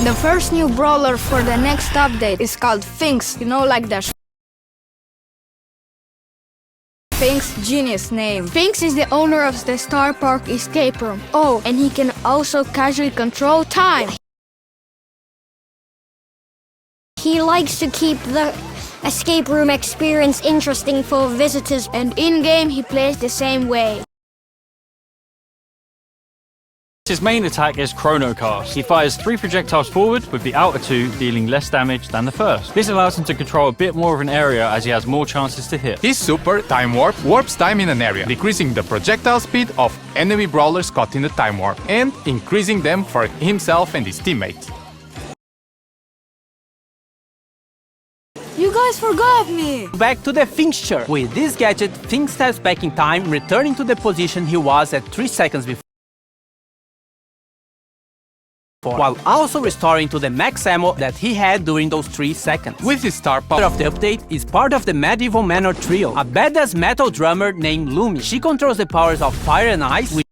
The first new brawler for the next update is called Finks, you know, like the Finks, genius name. Finks is the owner of the Star Park escape room. Oh, and he can also casually control time. He likes to keep the escape room experience interesting for visitors. And in-game he plays the same way. His main attack is Chrono Cast. He fires 3 projectiles forward, with the outer 2 dealing less damage than the first. This allows him to control a bit more of an area as he has more chances to hit. His super, Time Warp, warps time in an area, decreasing the projectile speed of enemy brawlers caught in the time warp, and increasing them for himself and his teammates. You guys forgot me! Back to the fixture. With this gadget, Finks steps back in time, returning to the position he was at 3 seconds before, while also restoring to the max ammo that he had during those 3 seconds. With his star power Of the update is part of the Medieval Manor trio, a badass metal drummer named Lumi. She controls the powers of fire and ice, which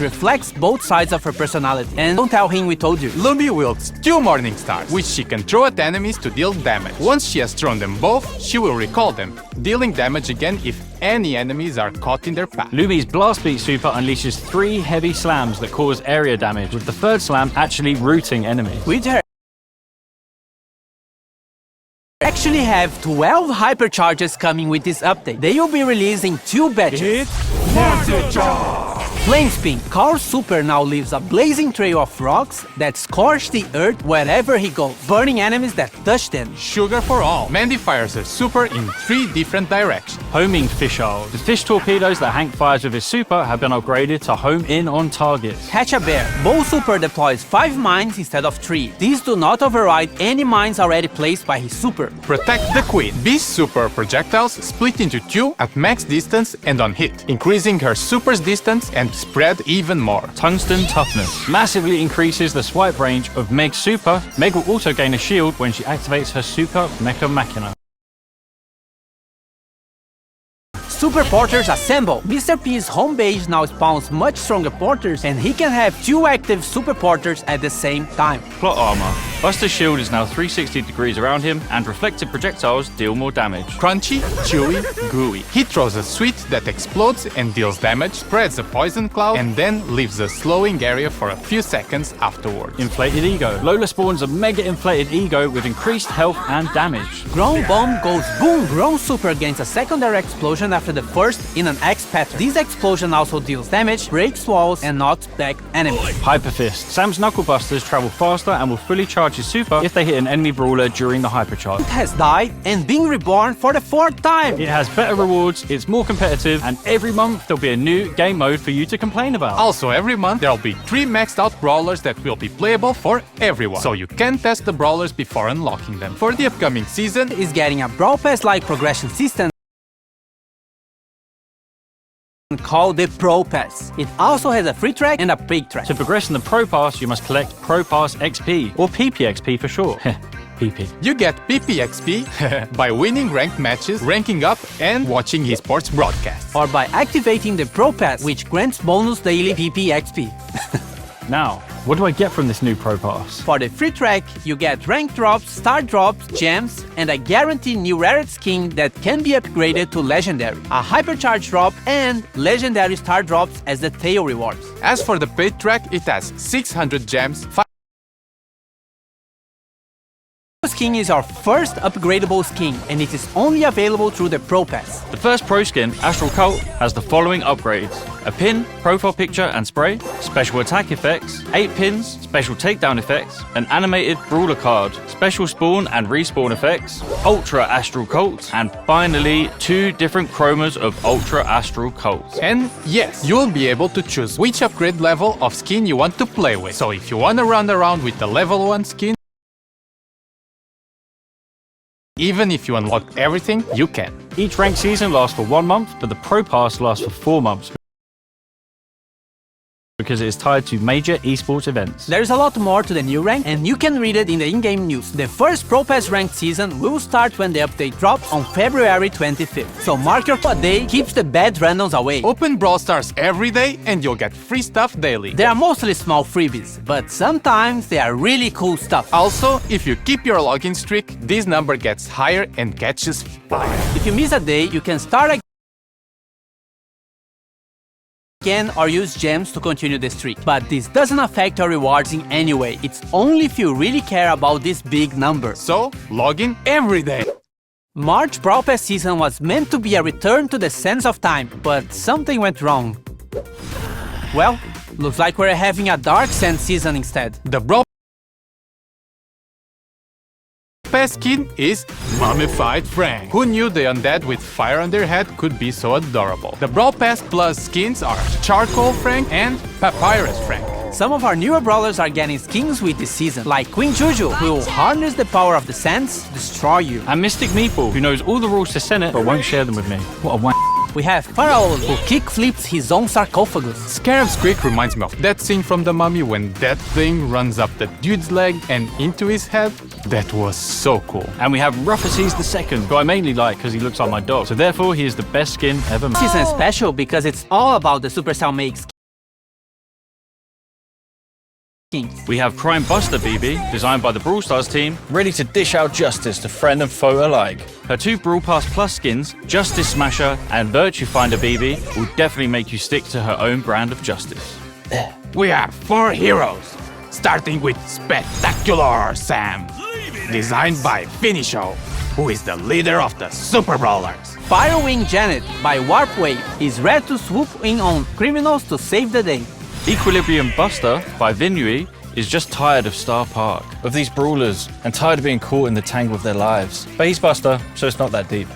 reflects both sides of her personality. And don't tell him we told you. Lumi wields 2 Morning Stars, which she can throw at enemies to deal damage. Once she has thrown them both, she will recall them, dealing damage again if any enemies are caught in their path. Lumi's Blast Beat super unleashes 3 heavy slams that cause area damage, with the 3rd slam actually rooting enemies. With her actually have 12 hypercharges coming with this update. They will be releasing 2 batches. Flame Spin. Carl's super now leaves a blazing trail of rocks that scorch the earth wherever he goes, burning enemies that touch them. Sugar for all. Mandy fires her super in 3 different directions. Homing Fisheye. The fish torpedoes that Hank fires with his super have been upgraded to home in on targets. Catch a Bear. Bo super deploys 5 mines instead of 3. These do not override any mines already placed by his super. Protect the Queen. Beast's super projectiles split into 2 at max distance and on hit, increasing her super's distance and spread even more. Tungsten Toughness massively increases the swipe range of Meg's super. Meg will also gain a shield when she activates her super Mecha Machina. Super Porters Assemble. Mr. P's home base now spawns much stronger porters, and he can have 2 active Super Porters at the same time. Plot armor. Buster's shield is now 360 degrees around him, and reflected projectiles deal more damage. Crunchy, chewy, gooey. He throws a sweet that explodes and deals damage, spreads a poison cloud, and then leaves a slowing area for a few seconds afterwards. Inflated Ego. Lola spawns a mega inflated ego with increased health and damage. Grown Bomb goes boom! Grown super gains a secondary explosion after the first in an X pattern. This explosion also deals damage, breaks walls, and knocks back enemies. Hyper Fist. Sam's Knuckle Busters travel faster and will fully charge his super if they hit an enemy brawler during the hypercharge. It has died and been reborn for the 4th time. It has better rewards, it's more competitive, and every month there'll be a new game mode for you to complain about. Also, every month there'll be 3 maxed out brawlers that will be playable for everyone, so you can test the brawlers before unlocking them. For the upcoming season Is getting a Brawl Pass-like progression system called the Pro Pass. It also has a free track and a paid track. To progress in the Pro Pass, you must collect Pro Pass XP, or PPXP for short. PP. You get PPXP by winning ranked matches, ranking up, and watching esports broadcasts. Or by activating the Pro Pass, which grants bonus daily PPXP. Now, what do I get from this new Pro Pass? For the free track, you get rank drops, star drops, gems, and a guaranteed new rarity skin that can be upgraded to legendary, a hypercharge drop, and legendary star drops as the tail rewards. As for the paid track, it has 600 gems, Skin is our first upgradable skin, and it is only available through the Pro Pass. The first Pro skin, Astral Cult, has the following upgrades: a pin, profile picture and spray, special attack effects, 8 pins, special takedown effects, an animated brawler card, special spawn and respawn effects, Ultra Astral Cult, and finally 2 different chromas of Ultra Astral Cult. And yes, you'll be able to choose which upgrade level of skin you want to play with. So if you want to run around with the level 1 skin, even if you unlock everything, you can. Each ranked season lasts for 1 month, but the Pro Pass lasts for 4 months. because it is tied to major esports events. There's a lot more to the new rank, and you can read it in the in-game news. The first Pro Pass ranked season will start when the update drops on February 25th. So mark your day keeps the bad randoms away. Open Brawl Stars every day and you'll get free stuff daily. They are mostly small freebies, but sometimes they are really cool stuff. Also, if you keep your login streak, this number gets higher and catches fire. If you miss a day, you can start again or use gems to continue the streak. But this doesn't affect your rewards in any way. It's only if you really care about this big number. So, log in every day. March Brawl Pass season was meant to be a return to the sense of time, but something went wrong. Well, looks like we're having a Dark Sand season instead. The Brawl Pass skin is Mummified Frank. Who knew the undead with fire on their head could be so adorable? The Brawl Pass Plus skins are Charcoal Frank and Papyrus Frank. Some of our newer brawlers are getting skins with this season, like Queen Juju, who will harness the power of the sands to destroy you. And Mystic Meatball, who knows all the rules to Senate but won't share them with me. What a wank. We have Pharaoh, who kick flips his own sarcophagus. Scarab's Squeak reminds me of that scene from The Mummy when that thing runs up the dude's leg and into his head. That was so cool. And we have Ruffices II, who I mainly like because he looks like my dog. So therefore, he is the best skin ever made. This season is special because it's all about the Supercell make skins. We have Crime Buster BB, designed by the Brawl Stars team, ready to dish out justice to friend and foe alike. Her two Brawl Pass Plus skins, Justice Smasher and Virtue Finder BB, will definitely make you stick to her own brand of justice. We have 4 heroes, starting with Spectacular Sam, designed by Finisho, who is the leader of the Super Brawlers. Firewing Janet by Warpwave is ready to swoop in on criminals to save the day. Equilibrium Buster by Vinui is just tired of Star Park, of these brawlers, and tired of being caught in the tangle of their lives. But he's Buster, so it's not that deep.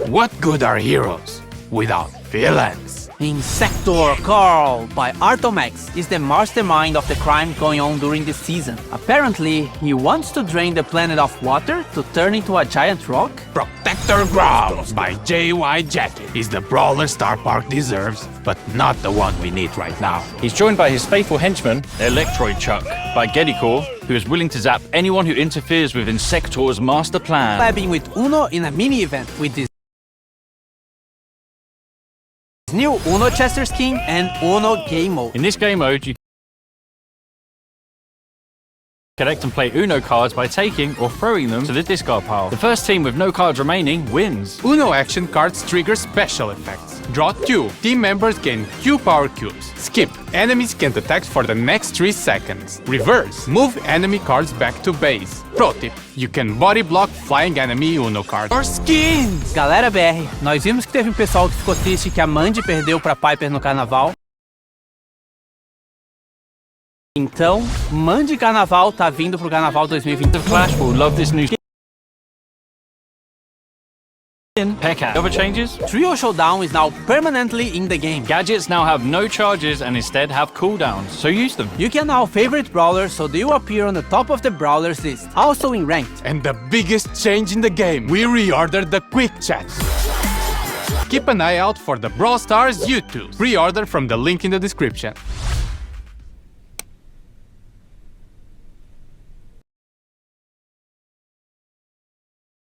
What good are heroes without villains? Insector Carl by Artomax is the mastermind of the crime going on during this season. Apparently, he wants to drain the planet of water to turn into a giant rock. Protector Growl by JY Jackie is the brawler Star Park deserves, but not the one we need right now. He's joined by his faithful henchman, Electroid Chuck, by Geddycore, who is willing to zap anyone who interferes with Insector's master plan. Collabing with Uno in a mini-event with this new Uno Chester skin and Uno game mode. In this game mode, you collect and play Uno cards by taking or throwing them to the discard pile. The first team with no cards remaining wins. Uno action cards trigger special effects. Draw 2. Team members gain Q power cubes. Skip. Enemies can't attack for the next 3 seconds. Reverse. Move enemy cards back to base. Pro tip. You can body block flying enemy Uno cards. Or skins! Galera BR, nós vimos que teve um pessoal que ficou triste que a Mandy perdeu pra Piper no carnaval. Então, Mandy Carnaval tá vindo pro Carnaval 2020. The Clash will love this new skin. Pekka. Other changes? Trio Showdown is now permanently in the game. Gadgets now have no charges and instead have cooldowns, so use them. You can now favorite brawlers so they will appear on the top of the brawlers list, also in ranked. And the biggest change in the game, we reordered the quick chat. Keep an eye out for the Brawl Stars YouTube. Pre-order from the link in the description.